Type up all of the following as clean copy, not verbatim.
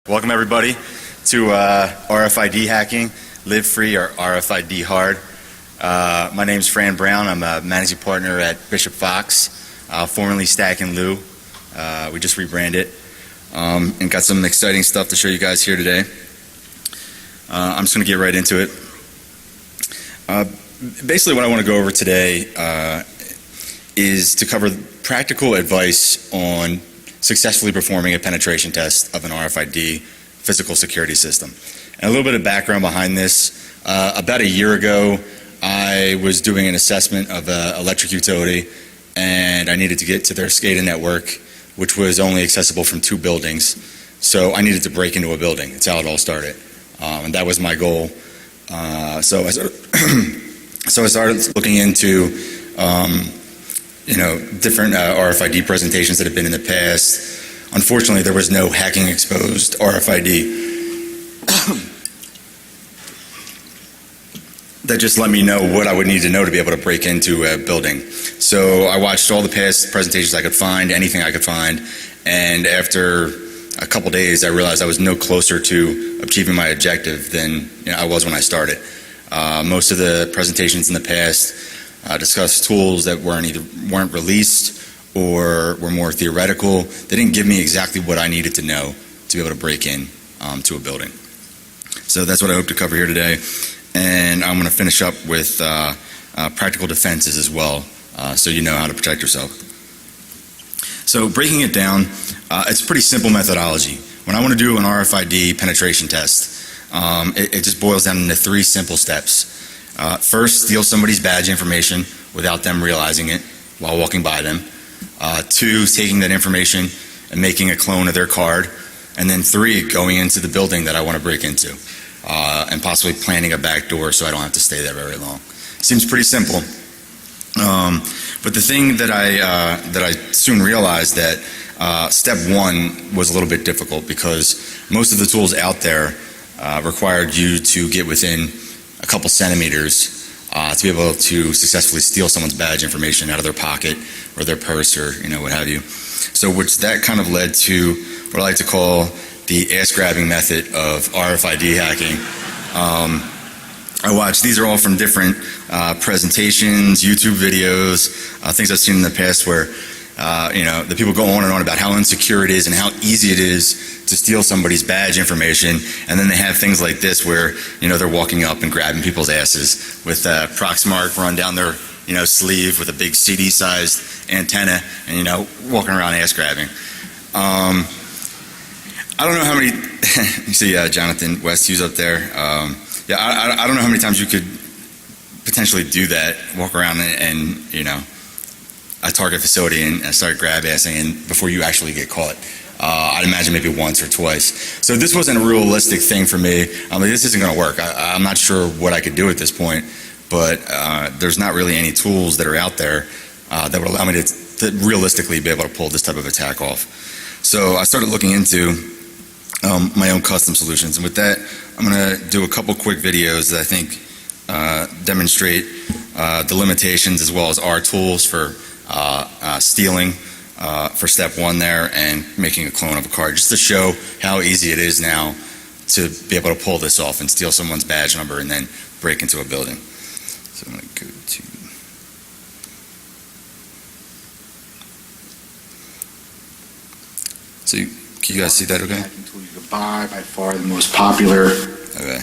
Welcome everybody to RFID Hacking, Live Free or RFID Hard. My name is Fran Brown. I'm a managing partner at Bishop Fox, formerly Stack and Lou. We just rebranded and got some exciting stuff to show you guys here today. I'm just going to get right into it. Basically what I want to go over today is to cover practical advice on successfully performing a penetration test of an RFID physical security system. And a little bit of background behind this. About a year ago, I was doing an assessment of an electric utility, and I needed to get to their SCADA network, which was only accessible from 2 buildings. So I needed to break into a building. That's how it all started. And that was my goal. So I started looking into different RFID presentations that have been in the past. Unfortunately, there was no hacking exposed RFID. That just let me know what I would need to know to be able to break into a building. So I watched all the past presentations I could find, anything I could find, and after a couple days I realized I was no closer to achieving my objective than I was when I started. Most of the presentations in the past discussed tools that weren't released or were more theoretical. They didn't give me exactly what I needed to know to be able to break in to a building. So that's what I hope to cover here today. And I'm going to finish up with practical defenses as well, so you know how to protect yourself. So breaking it down, it's a pretty simple methodology. When I want to do an RFID penetration test, it just boils down into 3 simple steps. First, steal somebody's badge information without them realizing it while walking by them. 2, taking that information and making a clone of their card. And then 3, going into the building that I want to break into and possibly planting a back door so I don't have to stay there very long. Seems pretty simple. But the thing that I soon realized that step 1 was a little bit difficult because most of the tools out there required you to get within a couple centimeters to be able to successfully steal someone's badge information out of their pocket or their purse or what have you. So that kind of led to what I like to call the ass grabbing method of RFID hacking. I watched, these are all from different presentations, YouTube videos, things I've seen in the past where the people go on and on about how insecure it is and how easy it is to steal somebody's badge information, and then they have things like this where they're walking up and grabbing people's asses with a Proxmark run down their sleeve with a big CD-sized antenna and walking around ass grabbing. I don't know how many you see Jonathan Westhughes up there. I don't know how many times you could potentially do that, walk around and a Target facility and start grab-assing and before you actually get caught. I'd imagine maybe once or twice. So this wasn't a realistic thing for me. This isn't going to work. I'm not sure what I could do at this point, but there's not really any tools that are out there that would allow me to realistically be able to pull this type of attack off. So I started looking into my own custom solutions, and with that, I'm going to do a couple quick videos that I think demonstrate the limitations as well as our tools for stealing for step 1 there and making a clone of a card, just to show how easy it is now to be able to pull this off and steal someone's badge number and then break into a building. So I'm going to go to can you guys see that okay? You could buy, by far the most popular. Okay.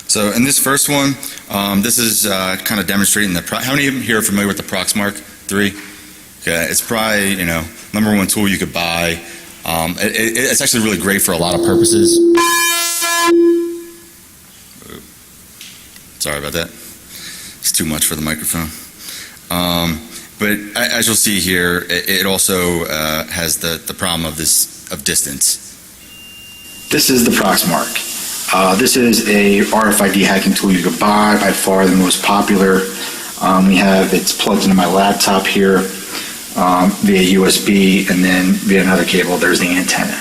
So in this first one, this is kind of demonstrating how many of you here are familiar with the Proxmark 3? Okay, it's probably number 1 tool you could buy. It's actually really great for a lot of purposes. Sorry about that. It's too much for the microphone. But as you'll see here, it also has the problem of distance. This is the Proxmark. This is a RFID hacking tool you could buy, by far the most popular. It's plugged into my laptop here via USB, and then via another cable there's the antenna.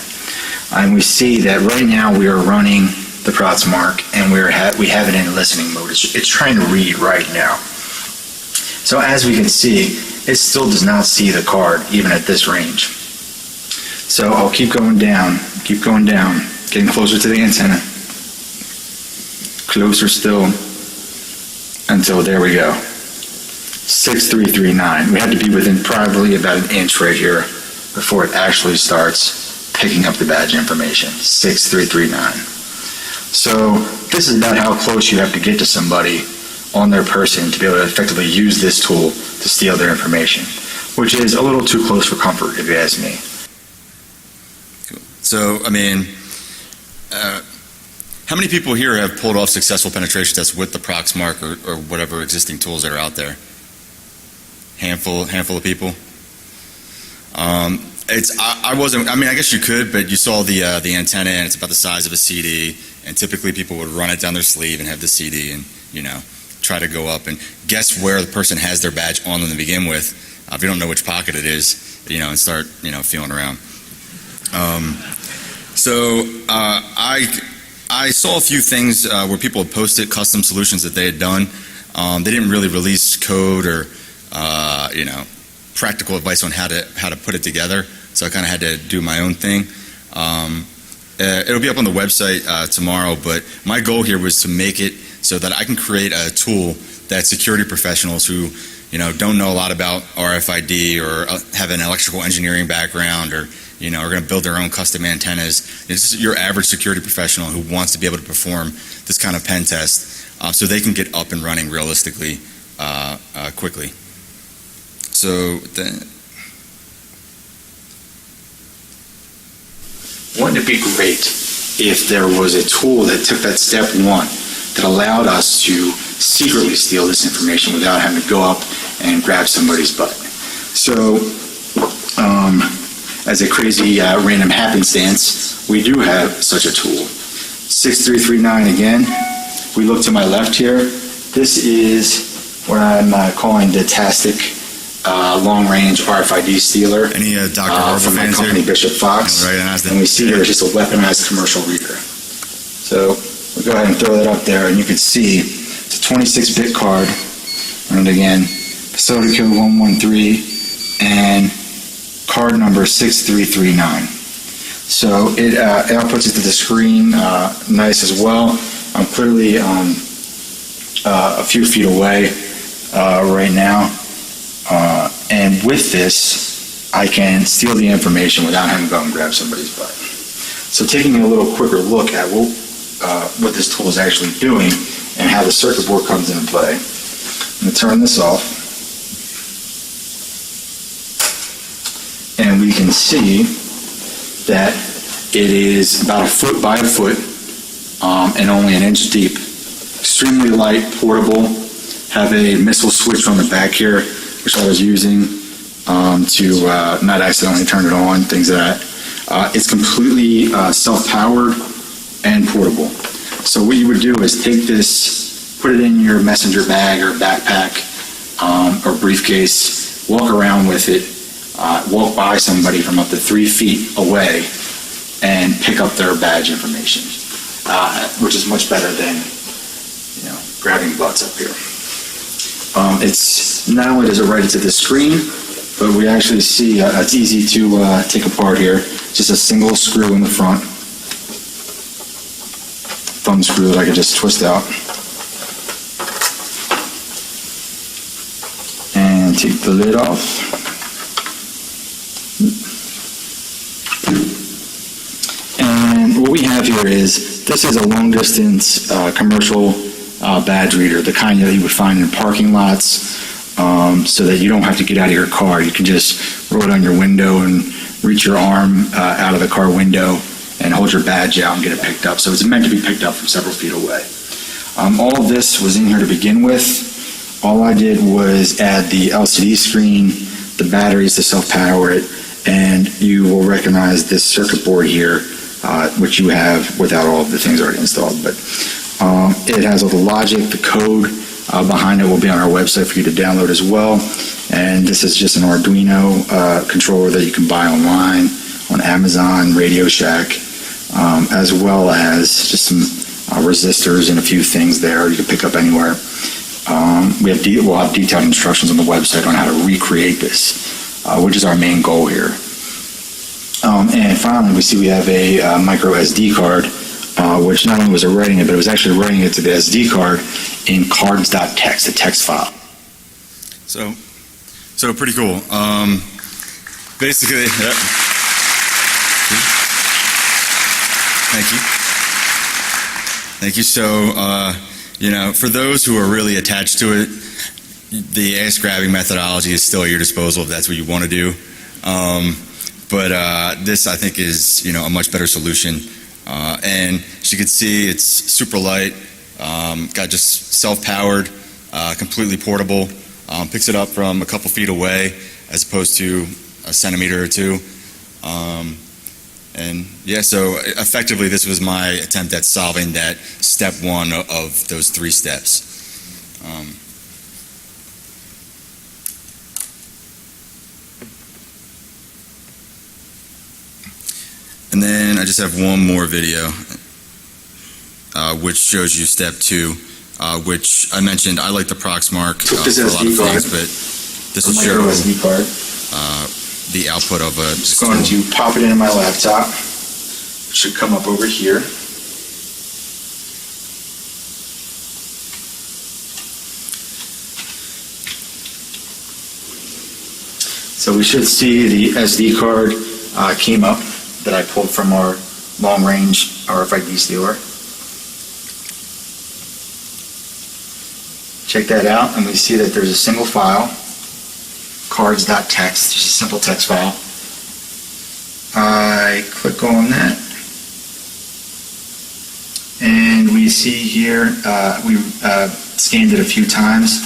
And we see that right now we are running the Proxmark and we have it in listening mode. It's trying to read right now. So as we can see, it still does not see the card even at this range. So I'll keep going down, Getting closer to the antenna. Closer still. Until there we go. 6339. We had to be within probably about an inch right here before it actually starts picking up the badge information. 6339. So this is about how close you have to get to somebody on their person to be able to effectively use this tool to steal their information, which is a little too close for comfort, if you ask me. So, I mean, how many people here have pulled off successful penetration tests with the Proxmark or whatever existing tools that are out there? Handful of people. I wasn't. I mean, I guess you could, but you saw the antenna, and it's about the size of a CD. And typically, people would run it down their sleeve and have the CD, and try to go up and guess where the person has their badge on them to begin with. If you don't know which pocket it is, and start feeling around. So I saw a few things where people had posted custom solutions that they had done. They didn't really release code or practical advice on how to put it together. So I kind of had to do my own thing. It'll be up on the website tomorrow, but my goal here was to make it so that I can create a tool that security professionals who don't know a lot about RFID or have an electrical engineering background or are going to build their own custom antennas. It's just your average security professional who wants to be able to perform this kind of pen test so they can get up and running realistically quickly. So wouldn't it be great if there was a tool that took that step one that allowed us to secretly steal this information without having to go up and grab somebody's butt? So, as a crazy random happenstance, we do have such a tool. 6339 again. We look to my left here. This is what I'm calling the Tastic long-range RFID stealer. Any Dr. Harville from my fans company, here? Bishop Fox. Right, and we see here it's just a weaponized commercial reader. So we'll go ahead and throw that up there, and you can see it's a 26-bit card. And again, facility code 113 and card number 6339. So it outputs it to the screen nice as well. I'm clearly a few feet away right now. And with this, I can steal the information without having to go and grab somebody's butt. So taking a little quicker look at what this tool is actually doing and how the circuit board comes into play. I'm going to turn this off. And we can see that it is about a foot by a foot and only an inch deep. Extremely light, portable. Have a missile switch on the back here, which I was using to not accidentally turn it on, things like that. It's completely self-powered and portable. So what you would do is take this, put it in your messenger bag or backpack or briefcase, walk around with it, walk by somebody from up to 3 feet away and pick up their badge information, which is much better than grabbing butts up here. It's not only does it write it to the screen, but we actually see it's easy to take apart here. Just a single screw in the front, thumb screw that I could just twist out, and take the lid off. And what we have here is this is a long distance commercial badge reader, the kind that you would find in parking lots, so that you don't have to get out of your car. You can just roll it on your window and reach your arm out of the car window and hold your badge out and get it picked up. So it's meant to be picked up from several feet away. All of this was in here to begin with. All I did was add the LCD screen, the batteries to self-power it, and you will recognize this circuit board here, which you have without all of the things already installed. But it has all the logic, the code behind it will be on our website for you to download as well. And this is just an Arduino controller that you can buy online on Amazon, Radio Shack, as well as just some resistors and a few things there you can pick up anywhere. We'll have detailed instructions on the website on how to recreate this, which is our main goal here. And finally, we have a micro SD card, which not only was it writing it, but it was actually writing it to the SD card in cards.txt, a text file. So pretty cool. Basically, yeah. Thank you. So, for those who are really attached to it, the ass grabbing methodology is still at your disposal if that's what you want to do. But this, I think, is a much better solution. And as you can see, it's super light. Got just self-powered, completely portable. Picks it up from a couple feet away as opposed to a centimeter or two. So effectively this was my attempt at solving that step one of those 3 steps. And then I just have one more video which shows you step 2. Which I mentioned, I like the Proxmark for a lot of things, but this will show SD card. The output of a. Just going to pop it into my laptop. It should come up over here. So we should see the SD card came up that I pulled from our long-range RFID stealer. Check that out, and we see that there's a single file, cards.txt, just a simple text file. I click on that, and we see here, we scanned it a few times.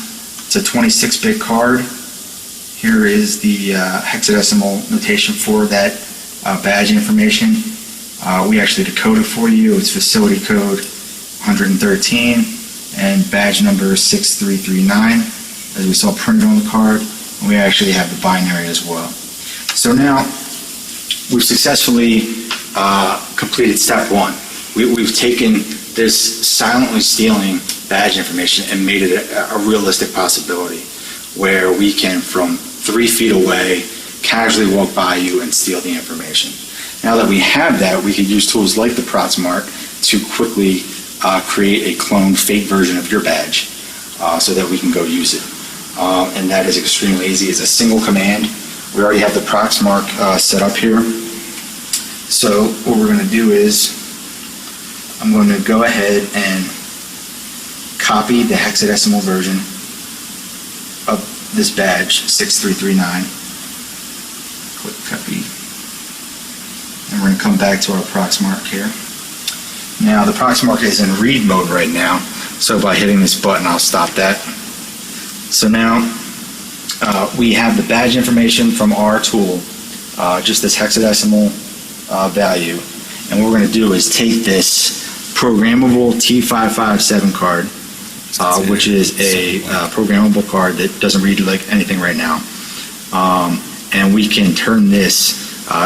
It's a 26-bit card. Here is the hexadecimal notation for that badge information. We actually decoded for you. It's facility code 113. And badge number 6339, as we saw printed on the card, and we actually have the binary as well. So now we've successfully completed step 1. We've taken this silently stealing badge information and made it a realistic possibility where we can, from 3 feet away, casually walk by you and steal the information. Now that we have that, we can use tools like the Proxmark to quickly create a cloned fake version of your badge so that we can go use it. And that is extremely easy. It's a single command. We already have the Proxmark set up here. So what we're going to do is I'm going to go ahead and copy the hexadecimal version of this badge, 6339. Click copy. And we're going to come back to our Proxmark here. Now the Proxmark is in read mode right now, so by hitting this button I'll stop that. So now we have the badge information from our tool, just this hexadecimal value, and what we're going to do is take this programmable T557 card, which is a programmable card that doesn't read like anything right now, and we can turn this,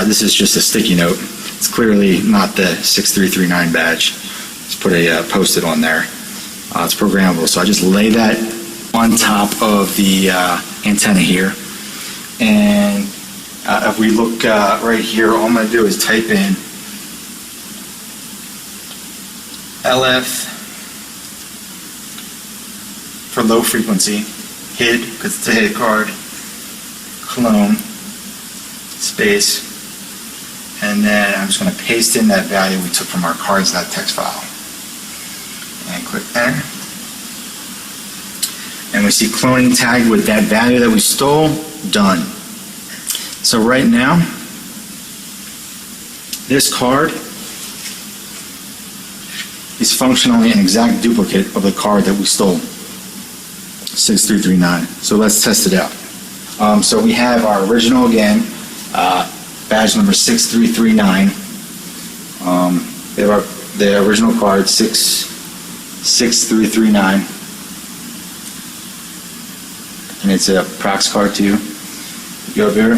this is just a sticky note. It's clearly not the 6339 badge. Let's put a post-it on there. It's programmable. So I just lay that on top of the antenna here. And if we look right here, all I'm going to do is type in LF for low frequency, HID, because it's a HID card, clone, space, and then I'm just going to paste in that value we took from our cards.txt file. And click enter. And we see cloning tagged with that value that we stole, done. So right now, this card is functionally an exact duplicate of the card that we stole, 6339. So let's test it out. So we have our original again, badge number 6339. We have the original card, 6339. And it's a Prox card too. Go over here,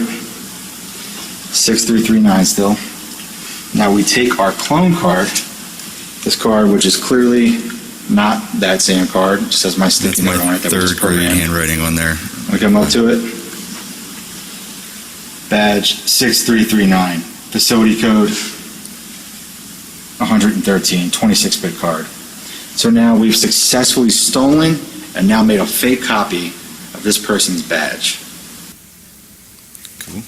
6339 still. Now we take our clone card, this card which is clearly not that same card, just has my sticky note on it that was programmed. Handwriting on there. We come up to it. Badge 6339. facility code 113, 26-bit card. So now we've successfully stolen and now made a fake copy of this person's badge. Cool.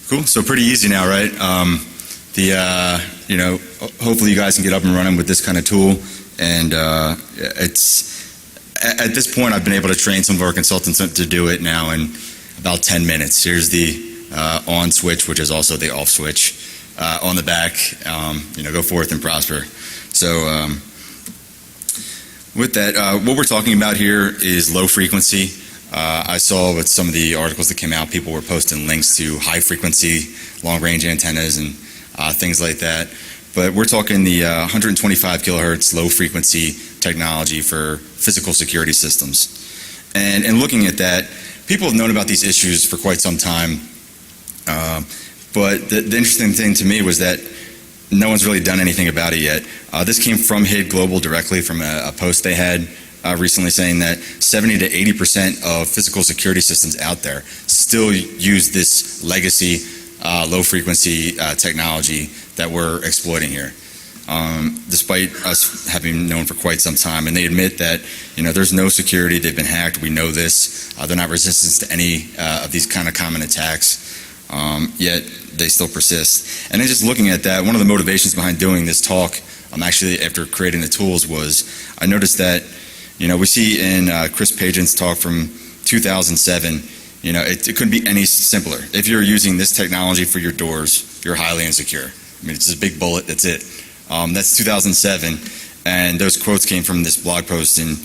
Cool. So pretty easy now, right? Hopefully you guys can get up and running with this kind of tool. And it's at this point I've been able to train some of our consultants to do it now in about 10 minutes. Here's the on switch, which is also the off switch on the back. Go forth and prosper. So with that, what we're talking about here is low frequency. I saw with some of the articles that came out, people were posting links to high frequency, long range antennas and things like that. But we're talking the 125 kilohertz low frequency technology for physical security systems. And looking at that, people have known about these issues for quite some time. But the interesting thing to me was that no one's really done anything about it yet. This came from HID Global directly from a post they had recently saying that 70 to 80% of physical security systems out there still use this legacy low frequency technology that we're exploiting here, despite us having known for quite some time. And they admit that there's no security, they've been hacked, we know this, they're not resistant to any of these kind of common attacks, yet they still persist. And then just looking at that, one of the motivations behind doing this talk, actually after creating the tools, was I noticed that we see in Chris Paget's talk from 2007, it couldn't be any simpler. If you're using this technology for your doors, you're highly insecure. It's a big bullet, that's it. That's 2007, and those quotes came from this blog post in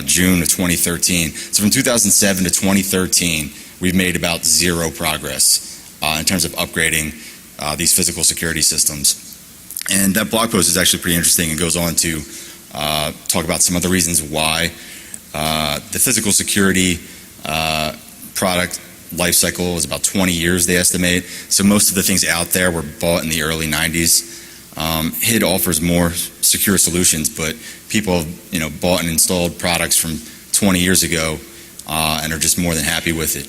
June of 2013. So from 2007 to 2013, we've made about zero progress in terms of upgrading these physical security systems. And that blog post is actually pretty interesting. It goes on to talk about some of the reasons why the physical security product life cycle is about 20 years, they estimate. So most of the things out there were bought in the early 90s. HID offers more secure solutions, but people have bought and installed products from 20 years ago and are just more than happy with it.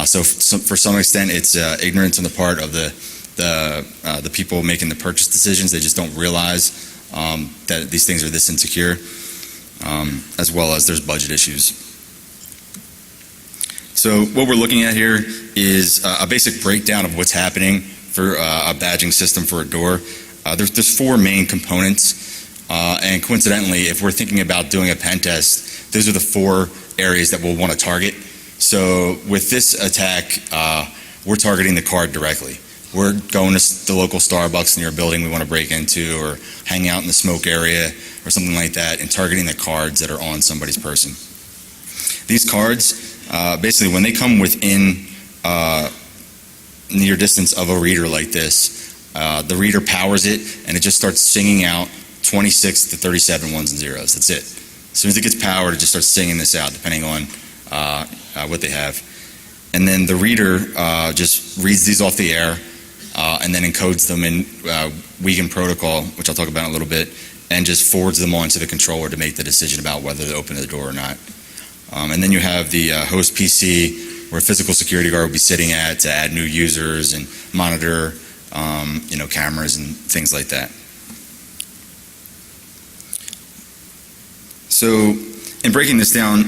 So for some extent, it's ignorance on the part of the people making the purchase decisions. They just don't realize that these things are this insecure, as well as there's budget issues. So what we're looking at here is a basic breakdown of what's happening for a badging system for a door. There's four main components, and coincidentally, if we're thinking about doing a pen test, those are the four areas that we'll want to target. So with this attack, we're targeting the card directly. We're going to the local Starbucks near a building we want to break into, or hang out in the smoke area or something like that, and targeting the cards that are on somebody's person. These cards, basically when they come within near distance of a reader like this, the reader powers it and it just starts singing out 26 to 37 ones and zeros. That's it. As soon as it gets powered, it just starts singing this out depending on what they have. And then the reader just reads these off the air and then encodes them in Wiegand protocol, which I'll talk about in a little bit, and just forwards them on to the controller to make the decision about whether to open the door or not. And then you have the host PC, where a physical security guard will be sitting at to add new users and monitor cameras and things like that. So in breaking this down,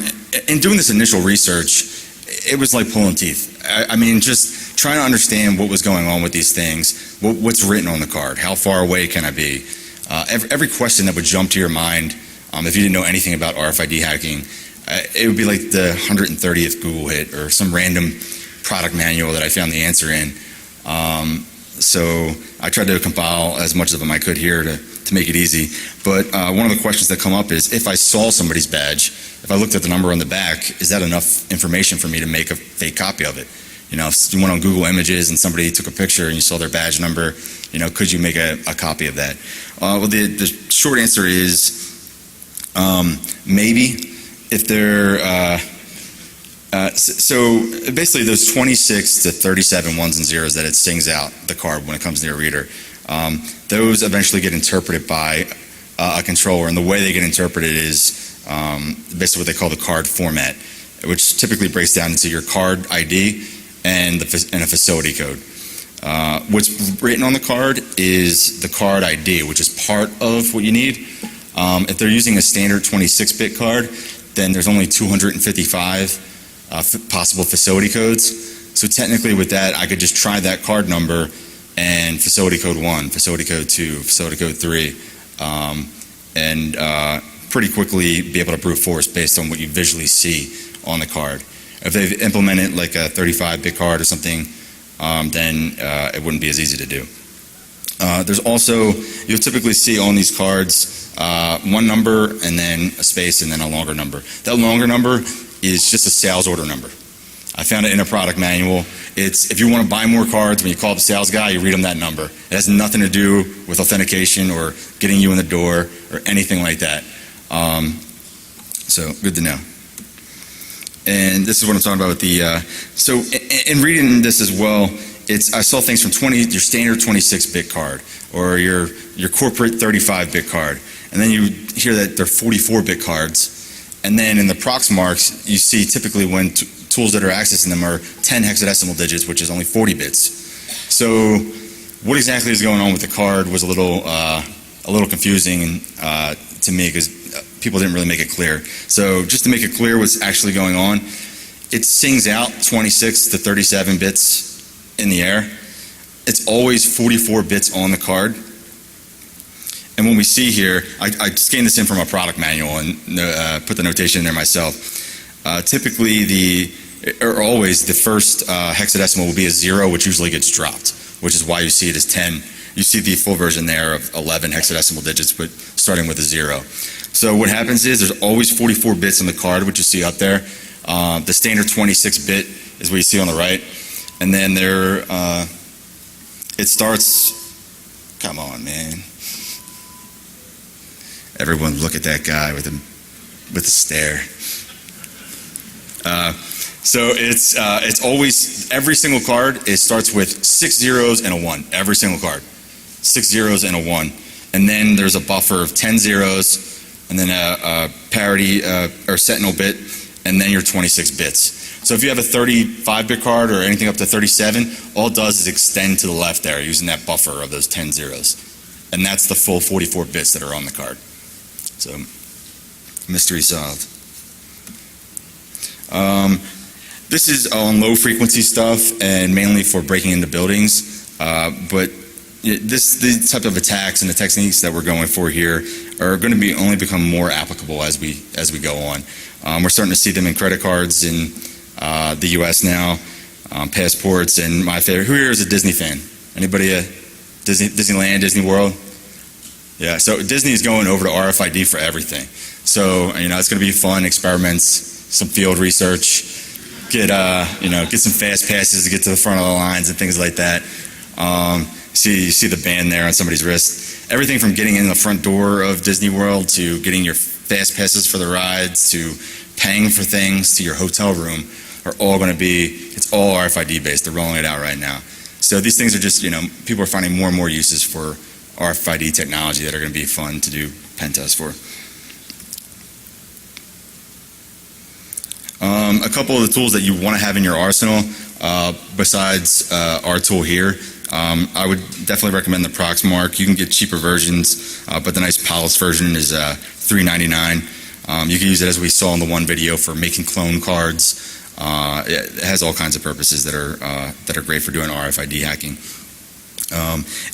in doing this initial research, it was like pulling teeth. I mean, just trying to understand what was going on with these things, what's written on the card, how far away can I be? Every question that would jump to your mind, if you didn't know anything about RFID hacking, it would be like the 130th Google hit or some random product manual that I found the answer in. So I tried to compile as much of them I could here to make it easy. But one of the questions that come up is, if I saw somebody's badge, if I looked at the number on the back, is that enough information for me to make a fake copy of it? If you went on Google Images and somebody took a picture and you saw their badge number, could you make a copy of that? Well, the short answer is maybe. If they're so basically those 26 to 37 ones and zeros that it sings out the card when it comes near a reader, those eventually get interpreted by a controller, and the way they get interpreted is basically what they call the card format, which typically breaks down into your card ID and a facility code. What's written on the card is the card ID, which is part of what you need. If they're using a standard 26-bit card, then there's only 255 possible facility codes. So technically with that, I could just try that card number and facility code 1, facility code 2, facility code 3, and pretty quickly be able to brute force based on what you visually see on the card. If they've implemented like a 35-bit card or something, then it wouldn't be as easy to do. There's also, you'll typically see on these cards one number and then a space and then a longer number. That longer number is just a sales order number. I found it in a product manual. It's if you want to buy more cards, when you call the sales guy, you read him that number. It has nothing to do with authentication or getting you in the door or anything like that. So good to know. And this is what I'm talking about with the, so in reading this as well, I saw things from your standard 26-bit card or your corporate 35-bit card. And then you hear that they're 44-bit cards. And then in the Proxmarks, you see typically when tools that are accessing them are 10 hexadecimal digits, which is only 40 bits. So what exactly is going on with the card was a little confusing to me because people didn't really make it clear. So just to make it clear what's actually going on, it sings out 26 to 37 bits in the air. It's always 44 bits on the card. And when we see here, I scanned this in from a product manual and put the notation in there myself. Typically, always the first hexadecimal will be a 0, which usually gets dropped, which is why you see it as 10. You see the full version there of 11 hexadecimal digits, but starting with a 0. So what happens is there's always 44 bits on the card, which you see up there. The standard 26-bit is what you see on the right. And then it starts, come on, man. Everyone look at that guy with the stare. So it's always, every single card, it starts with 6 zeros and a 1. Every single card. 6 zeros and a 1. And then there's a buffer of 10 zeros, and then a parity or sentinel bit, and then your 26 bits. So if you have a 35-bit card or anything up to 37, all it does is extend to the left there using that buffer of those 10 zeros. And that's the full 44 bits that are on the card. So, mystery solved. This is on low frequency stuff and mainly for breaking into buildings, but these type of attacks and the techniques that we're going for here are going to only become more applicable as we go on. We're starting to see them in credit cards in the U.S. now, passports, and my favorite. Who here is a Disney fan? Anybody a Disneyland, Disney World? Yeah, so Disney is going over to RFID for everything. So it's going to be fun experiments, some field research, get some fast passes to get to the front of the lines and things like that. You see the band there on somebody's wrist. Everything from getting in the front door of Disney World to getting your fast passes for the rides to paying for things to your hotel room are all going to be, it's all RFID based. They're rolling it out right now. So these things are just, people are finding more and more uses for RFID technology that are going to be fun to do pen tests for. A couple of the tools that you want to have in your arsenal, besides our tool here, I would definitely recommend the Proxmark. You can get cheaper versions, but the nice polished version is $3.99. You can use it, as we saw in the one video, for making clone cards. It has all kinds of purposes that are great for doing RFID hacking.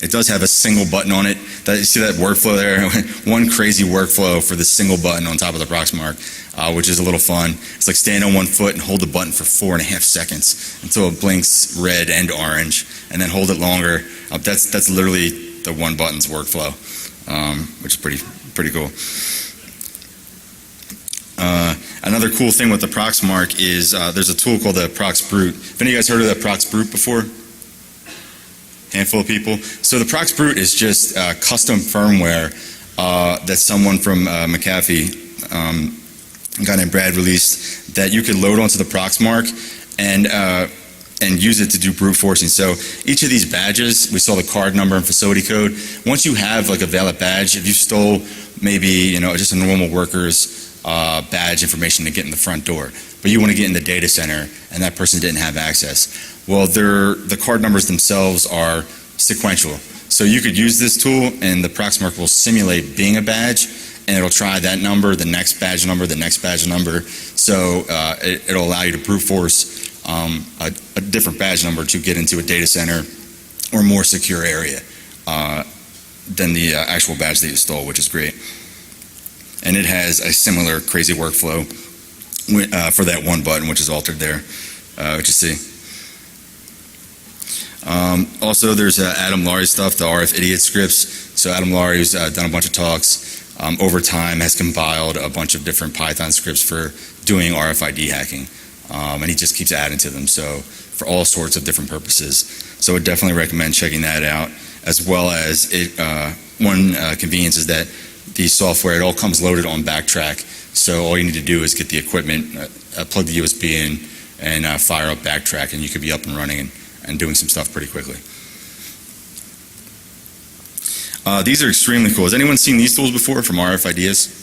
It does have a single button on it. You see that workflow there? One crazy workflow for the single button on top of the Proxmark, which is a little fun. It's like stand on one foot and hold the button for 4.5 seconds until it blinks red and orange, and then hold it longer. That's literally the one button's workflow, which is pretty cool. Another cool thing with the Proxmark is there's a tool called the ProxBrute. Have any of you guys heard of the ProxBrute before? Handful of people. So the ProxBrute is just custom firmware that someone from McAfee, a guy named Brad, released that you could load onto the Proxmark and use it to do brute forcing. So each of these badges, we saw the card number and facility code. Once you have like a valid badge, if you stole maybe just a normal worker's badge information to get in the front door, but you want to get in the data center and that person didn't have access. Well, the card numbers themselves are sequential. So you could use this tool and the Proxmark will simulate being a badge, and it'll try that number, the next badge number, the next badge number. So it'll allow you to brute force a different badge number to get into a data center or more secure area than the actual badge that you stole, which is great. And it has a similar crazy workflow for that one button, which is altered there, which you see. Also, there's Adam Laurie's stuff, the RF Idiot scripts. So Adam Laurie's done a bunch of talks. Over time has compiled a bunch of different Python scripts for doing RFID hacking. And he just keeps adding to them, so for all sorts of different purposes. So I would definitely recommend checking that out, as well as one convenience is that the software, it all comes loaded on Backtrack. So all you need to do is get the equipment, plug the USB in, and fire up Backtrack, and you could be up and running and doing some stuff pretty quickly. These are extremely cool. Has anyone seen these tools before from RFIDs?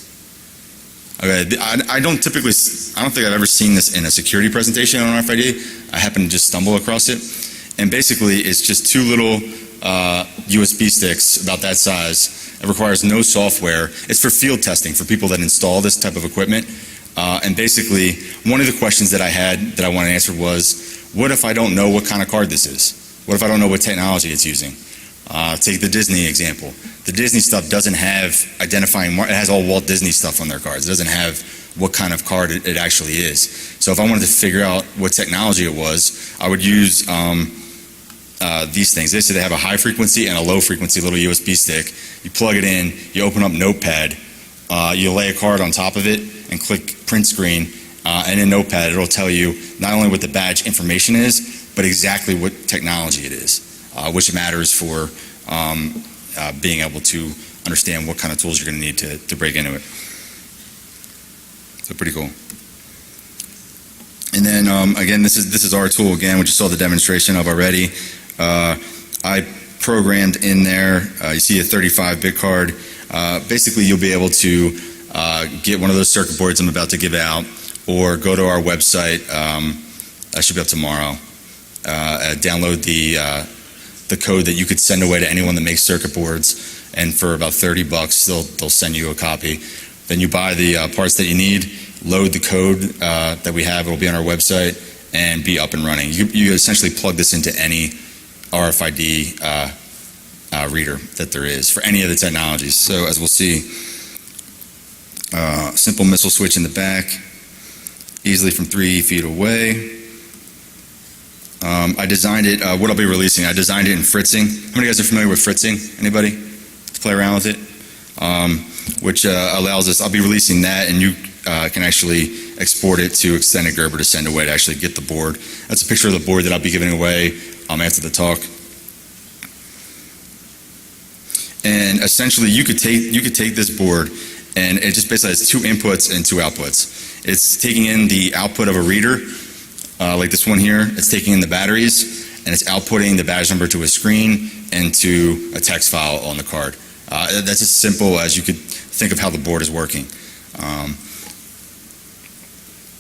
Okay, I don't think I've ever seen this in a security presentation on RFID. I happened to just stumble across it. And basically, it's just two little USB sticks about that size. It requires no software. It's for field testing, for people that install this type of equipment. And basically, one of the questions that I had that I wanted to answer was, what if I don't know what kind of card this is? What if I don't know what technology it's using? Take the Disney example. The Disney stuff doesn't have identifying, it has all Walt Disney stuff on their cards. It doesn't have what kind of card it actually is. So if I wanted to figure out what technology it was, I would use these things. They say they have a high frequency and a low frequency little USB stick. You plug it in, you open up Notepad, you lay a card on top of it and click print screen, and in Notepad it'll tell you not only what the badge information is, but exactly what technology it is, which matters for being able to understand what kind of tools you're going to need to break into it. So pretty cool. And then again, this is our tool again, which you saw the demonstration of already. I programmed in there, you see a 35-bit card. Basically, you'll be able to get one of those circuit boards I'm about to give out, or go to our website. I should be up tomorrow. Download the code that you could send away to anyone that makes circuit boards, and for about $30, they'll send you a copy. Then you buy the parts that you need, load the code that we have. It'll be on our website and be up and running. You essentially plug this into any RFID reader that there is for any of the technologies. So as we'll see, simple missile switch in the back, easily from 3 feet away. I designed it, what I'll be releasing, I designed it in fritzing. How many of you guys are familiar with fritzing? Anybody? To play around with it? Which allows us, I'll be releasing that, and you can actually export it to extended Gerber to send away to actually get the board. That's a picture of the board that I'll be giving away after the talk. And essentially, you could take this board, and it just basically has 2 inputs and 2 outputs. It's taking in the output of a reader, like this one here. It's taking in the batteries, and it's outputting the badge number to a screen and to a text file on the card. That's as simple as you could think of how the board is working.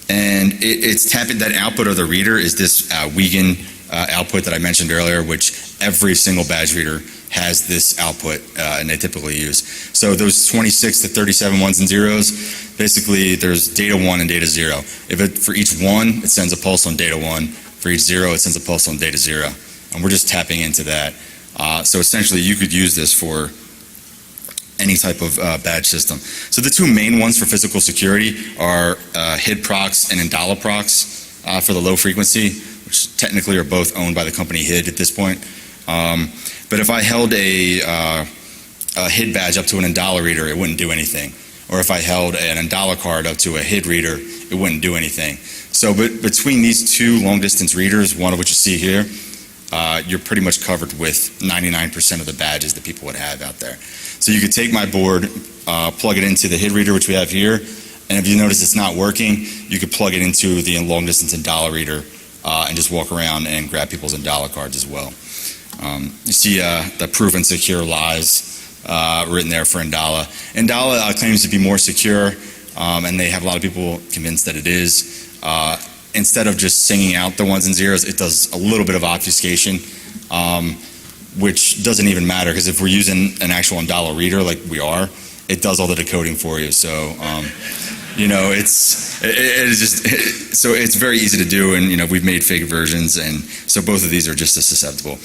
And it's tapping that output of the reader is this Wiegand output that I mentioned earlier, which every single badge reader has this output, and they typically use. So those 26 to 37 ones and zeros, basically there's data 1 and data 0. For each 1, it sends a pulse on data 1. For each 0, it sends a pulse on data 0. And we're just tapping into that. So essentially you could use this for any type of badge system. So the 2 main ones for physical security are HID Prox and Indala Prox for the low frequency, which technically are both owned by the company HID at this point. But if I held a HID badge up to an Indala reader, it wouldn't do anything. Or if I held an Indala card up to a HID reader, it wouldn't do anything. So between these 2 long-distance readers, one of which you see here, you're pretty much covered with 99% of the badges that people would have out there. So you could take my board, plug it into the HID reader, which we have here, and if you notice it's not working, you could plug it into the long-distance Indala reader and just walk around and grab people's Indala cards as well. You see the proven secure lies written there for Indala. Indala claims to be more secure. and they have a lot of people convinced that it is. Instead of just singing out the ones and zeros, it does a little bit of obfuscation, which doesn't even matter, because if we're using an actual dollar reader like we are, it does all the decoding for you. So, so it's very easy to do, and we've made fake versions, and so both of these are just as susceptible.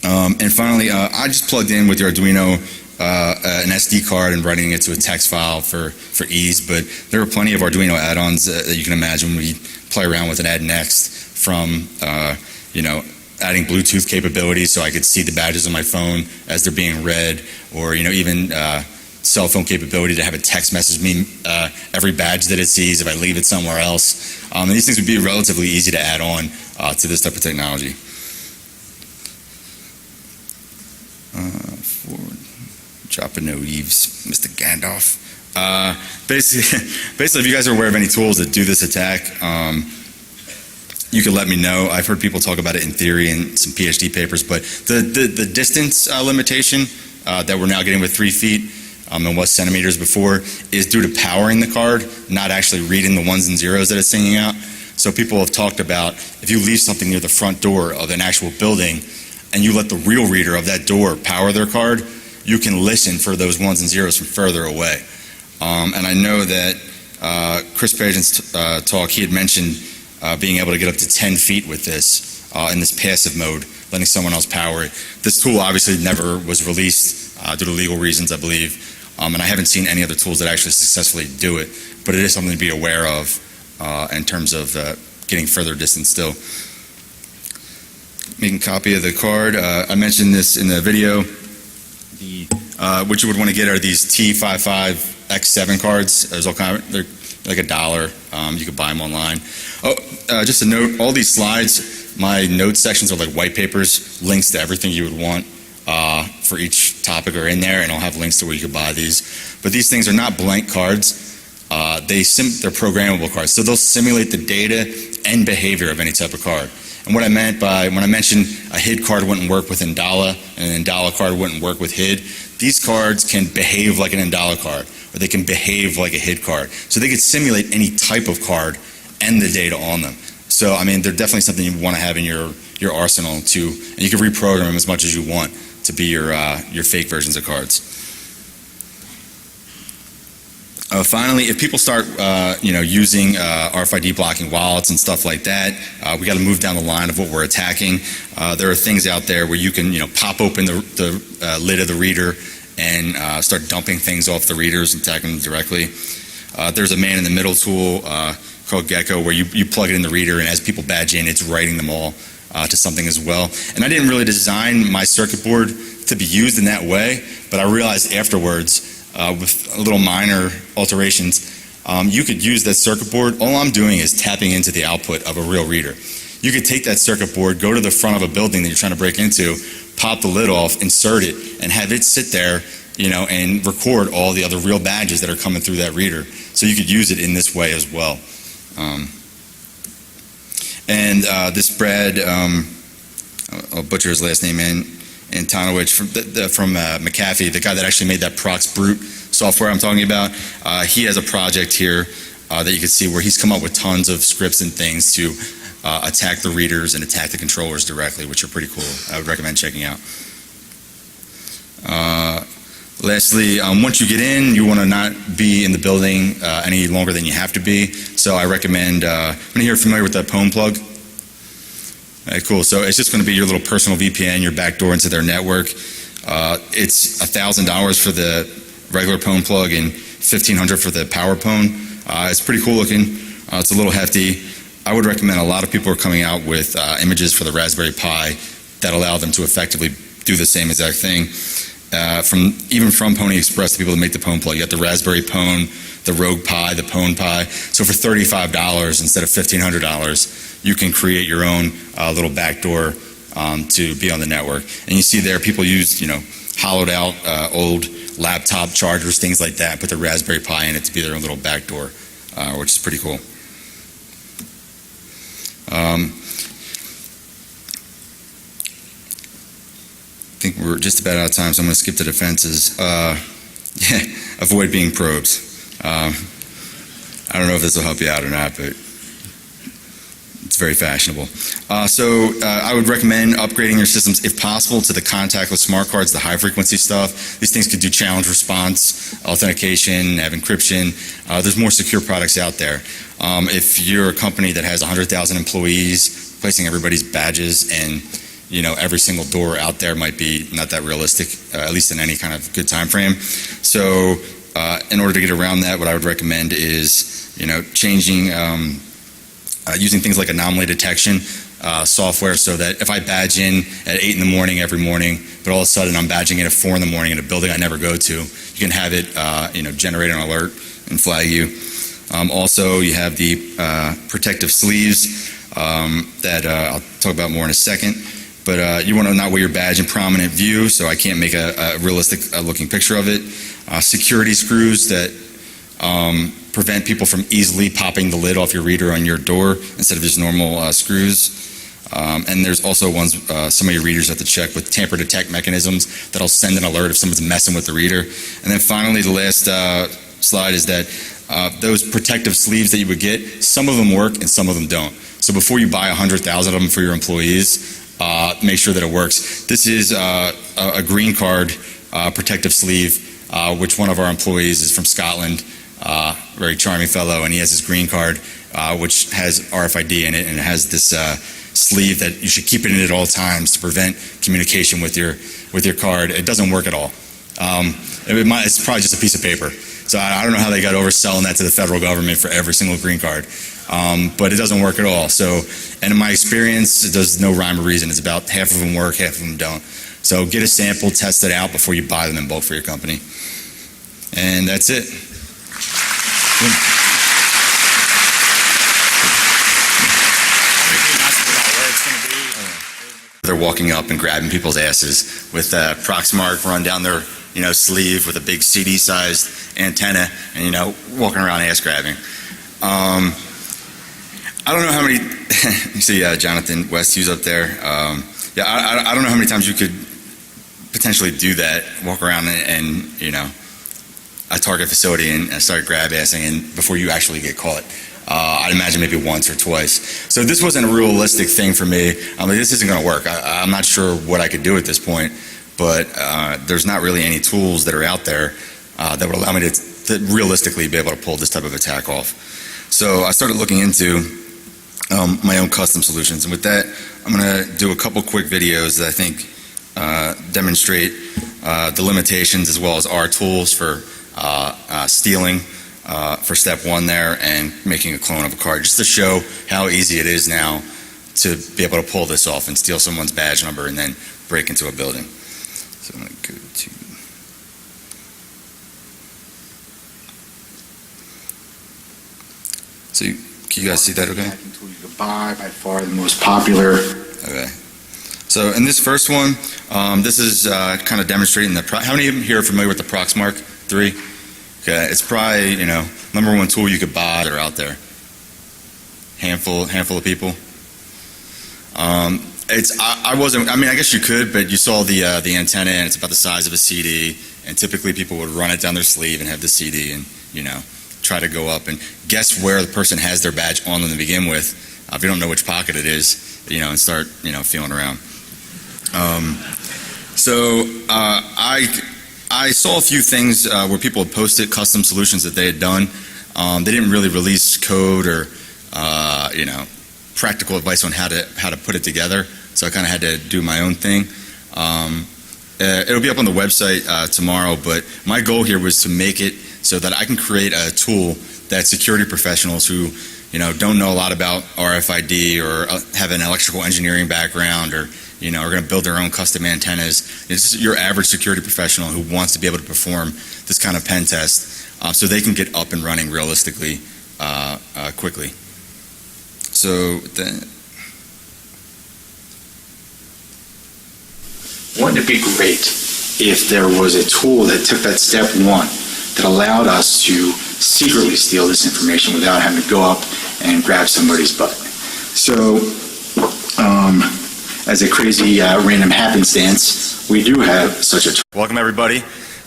And finally, I just plugged in with your Arduino an SD card and writing it to a text file for ease, but there are plenty of Arduino add-ons that you can imagine. We play around with an add next from, adding Bluetooth capabilities so I could see the badges on my phone as they're being read, or, even cell phone capability to have a text message me every badge that it sees if I leave it somewhere else. And these things would be relatively easy to add on to this type of technology. Forward. Dropping no eaves, Mr. Gandalf. Basically, if you guys are aware of any tools that do this attack, you can let me know. I've heard people talk about it in theory in some PhD papers, but the distance limitation that we're now getting with 3 feet and was centimeters before is due to powering the card, not actually reading the ones and zeros that it's singing out. So people have talked about, if you leave something near the front door of an actual building and you let the real reader of that door power their card, you can listen for those ones and zeros from further away. And I know that Chris Pageant's talk, he had mentioned being able to get up to 10 feet with this in this passive mode, letting someone else power it. This tool obviously never was released due to legal reasons, I believe, and I haven't seen any other tools that actually successfully do it, but it is something to be aware of in terms of getting further distance still. Making a copy of the card. I mentioned this in the video. What you would want to get are these T55X7 cards. There's all kind of, they're like $1. You could buy them online. Oh, just a note, all these slides, my notes sections are like white papers, links to everything you would want for each topic are in there, and I'll have links to where you could buy these. But these things are not blank cards. They're programmable cards, so they'll simulate the data and behavior of any type of card. And what I meant by, when I mentioned a HID card wouldn't work with Indala and an Indala card wouldn't work with HID, these cards can behave like an Indala card, or they can behave like a HID card. So they could simulate any type of card and the data on them. So, I mean, they're definitely something you want to have in your arsenal too, and you can reprogram them as much as you want to be your fake versions of cards. Finally, if people start, using RFID blocking wallets and stuff like that, we got to move down the line of what we're attacking. There are things out there where you can, pop open the lid of the reader and start dumping things off the readers and attacking them directly. There's a man-in-the-middle tool called Gecko where you plug it in the reader, and as people badge in, it's writing them all to something as well. And I didn't really design my circuit board to be used in that way, but I realized afterwards, with little minor alterations, you could use that circuit board. All I'm doing is tapping into the output of a real reader. You could take that circuit board, go to the front of a building that you're trying to break into, pop the lid off, insert it, and have it sit there, and record all the other real badges that are coming through that reader. So you could use it in this way as well. This Brad, I'll butcher his last name, Antonowicz from McAfee, the guy that actually made that Prox Brute software I'm talking about, he has a project here that you can see where he's come up with tons of scripts and things to attack the readers and attack the controllers directly, which are pretty cool. I would recommend checking out. Lastly, once you get in, you want to not be in the building any longer than you have to be. So I recommend, how many here are familiar with that Pwn plug? All right, cool. So it's just going to be your little personal VPN, your backdoor into their network. It's $1,000 for the regular Pwn plug and $1,500 for the power Pwn. It's pretty cool looking. It's a little hefty. I would recommend, a lot of people are coming out with images for the Raspberry Pi that allow them to effectively do the same exact thing. From Pony Express, the people that make the Pwn plug, you got the Raspberry Pwn, the Rogue Pi, the Pwn Pi. So for $35 instead of $1,500, you can create your own little backdoor to be on the network. And you see there, people use, hollowed out old laptop chargers, things like that, put the Raspberry Pi in it to be their own little backdoor, which is pretty cool. I think we're just about out of time, so I'm going to skip the defenses. Avoid being probes. I don't know if this will help you out or not, but it's very fashionable. So I would recommend upgrading your systems, if possible, to the contactless smart cards, the high-frequency stuff. These things could do challenge response, authentication, have encryption. There's more secure products out there. If you're a company that has 100,000 employees, placing everybody's badges and every single door out there might be not that realistic, at least in any kind of good time frame. So in order to get around that, what I would recommend is changing, using things like anomaly detection software, so that if I badge in at 8 in the morning every morning, but all of a sudden I'm badging in at 4 in the morning in a building I never go to, you can have it generate an alert and flag you. Also, you have the protective sleeves that I'll talk about more in a second. But you want to not wear your badge in prominent view, so I can't make a realistic looking picture of it. Security screws that prevent people from easily popping the lid off your reader on your door instead of just normal screws. And there's also ones, some of your readers have to check with tamper detect mechanisms that'll send an alert if someone's messing with the reader. And then finally, the last slide is that those protective sleeves that you would get, some of them work and some of them don't. So before you buy 100,000 of them for your employees, make sure that it works. This is a green card protective sleeve, which one of our employees is from Scotland, very charming fellow, and he has his green card, which has RFID in it, and it has this sleeve that you should keep it in at all times to prevent communication with your card. It doesn't work at all. It's probably just a piece of paper. So I don't know how they got over selling that to the federal government for every single green card. But it doesn't work at all. So, and in my experience, it does no rhyme or reason. It's about half of them work, half of them don't. So get a sample, test it out before you buy them in bulk for your company. And that's it. They're walking up and grabbing people's asses with a Proxmark run down their sleeve with a big CD-sized antenna and walking around ass grabbing. I don't know how many, you see Jonathan Westhughes up there. I don't know how many times you could potentially do that, walk around and a Target facility and start grab-assing and before you actually get caught. I'd imagine maybe once or twice. So this wasn't a realistic thing for me. I mean, this isn't going to work. I'm not sure what I could do at this point, but there's not really any tools that are out there that would allow me to realistically be able to pull this type of attack off. So I started looking into my own custom solutions, and with that, I'm going to do a couple quick videos that I think demonstrate the limitations as well as our tools for stealing for step one there and making a clone of a card, just to show how easy it is now to be able to pull this off and steal someone's badge number and then break into a building. So I'm going to go to... So can you guys see that okay? Hacking tool you could buy, by far the most popular. Okay. So in this first one, this is kind of demonstrating how many of you here are familiar with the Proxmark 3? Okay, it's probably, number one tool you could buy that are out there. Handful of people. I guess you could, but you saw the antenna and it's about the size of a CD, and typically people would run it down their sleeve and have the CD and, try to go up and guess where the person has their badge on them to begin with, if you don't know which pocket it is, and start, feeling around. I saw a few things where people had posted custom solutions that they had done. They didn't really release code or, practical advice on how to put it together, so I kind of had to do my own thing. It'll be up on the website tomorrow, but my goal here was to make it so that I can create a tool that security professionals who don't know a lot about RFID or have an electrical engineering background or are going to build their own custom antennas. It's your average security professional who wants to be able to perform this kind of pen test so they can get up and running realistically quickly. So Wouldn't it be great if there was a tool that took that step one that allowed us to secretly steal this information without having to go up and grab somebody's butt? So, as a crazy random happenstance, we do have such a tool. welcome everybody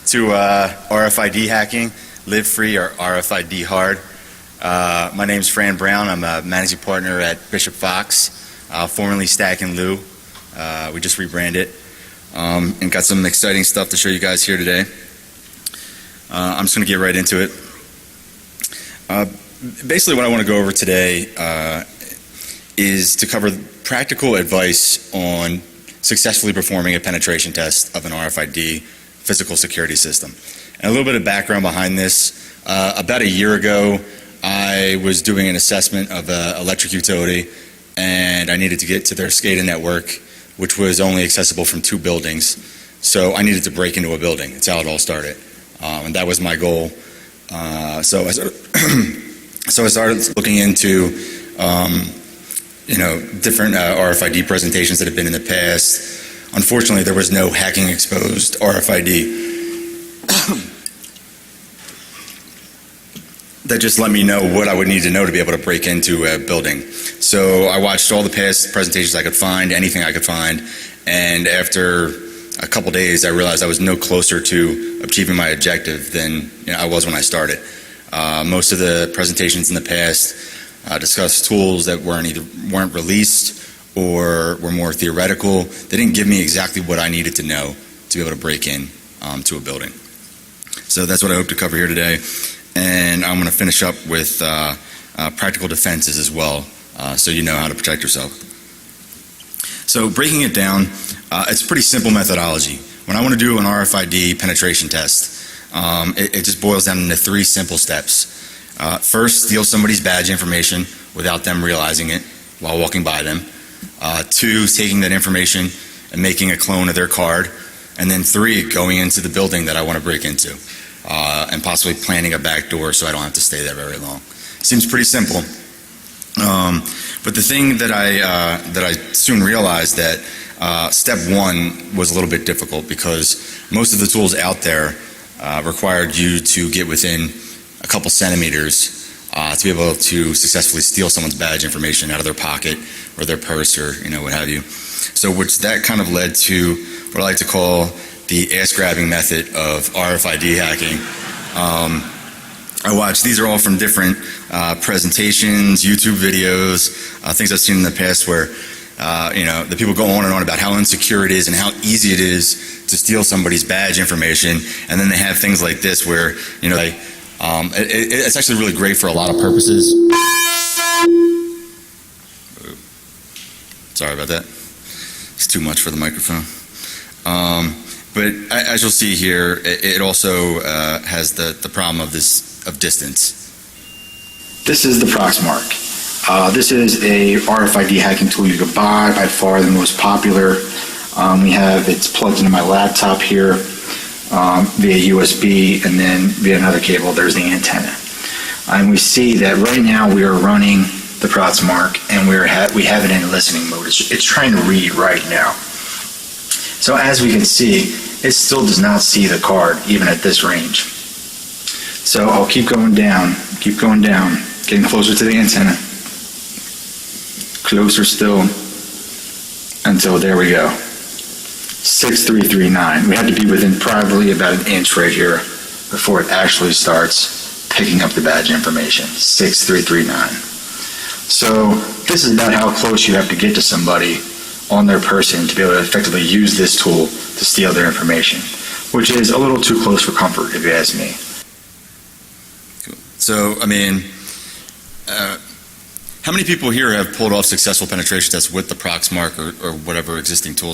to RFID Hacking. Live Free or RFID Hard. My name's Fran Brown. I'm a managing partner at Bishop Fox, formerly Stack and Lou. We just rebranded and got some exciting stuff to show you guys here today. I'm just going to get right into it. Basically what I want to go over today is to cover practical advice on successfully performing a penetration test of an RFID physical security system. And a little bit of background behind this. About a year ago, I was doing an assessment of an electric utility, and I needed to get to their SCADA network, which was only accessible from 2 buildings. So I needed to break into a building. That's how it all started. And that was my goal. So I started looking into different RFID presentations that have been in the past. Unfortunately, there was no hacking exposed RFID. That just let me know what I would need to know to be able to break into a building. So I watched all the past presentations I could find, anything I could find, and after a couple days I realized I was no closer to achieving my objective than I was when I started. Most of the presentations in the past discussed tools that weren't released or were more theoretical. They didn't give me exactly what I needed to know to be able to break in to a building. So that's what I hope to cover here today. And I'm going to finish up with practical defenses as well, so you know how to protect yourself. So breaking it down, it's a pretty simple methodology. When I want to do an RFID penetration test, it just boils down into 3 simple steps. First, steal somebody's badge information without them realizing it while walking by them. 2, taking that information and making a clone of their card. And then 3, going into the building that I want to break into. And possibly planning a back door so I don't have to stay there very long. Seems pretty simple. But the thing that I soon realized that step 1 was a little bit difficult, because most of the tools out there required you to get within a couple centimeters to be able to successfully steal someone's badge information out of their pocket or their purse or what have you. So that kind of led to what I like to call the ass-grabbing method of RFID hacking. I watched, these are all from different presentations, YouTube videos, things I've seen in the past where, the people go on and on about how insecure it is and how easy it is to steal somebody's badge information, and then they have things like this where, it's actually really great for a lot of purposes. Sorry about that. It's too much for the microphone. But as you'll see here, it also has the problem of distance. This is the Proxmark. This is a RFID hacking tool you could buy, by far the most popular. It's plugged into my laptop here via USB, and then via another cable there's the antenna. And we see that right now we are running the Proxmark, and we have it in listening mode. It's trying to read right now. So as we can see, it still does not see the card, even at this range. So I'll keep going down, getting closer to the antenna. Closer still, until there we go. 6339. We have to be within probably about an inch right here before it actually starts picking up the badge information. 6339. So this is about how close you have to get to somebody on their person to be able to effectively use this tool to steal their information, which is a little too close for comfort, if you ask me. Cool. So, how many people here have pulled off successful penetration tests with the Proxmark or whatever existing tools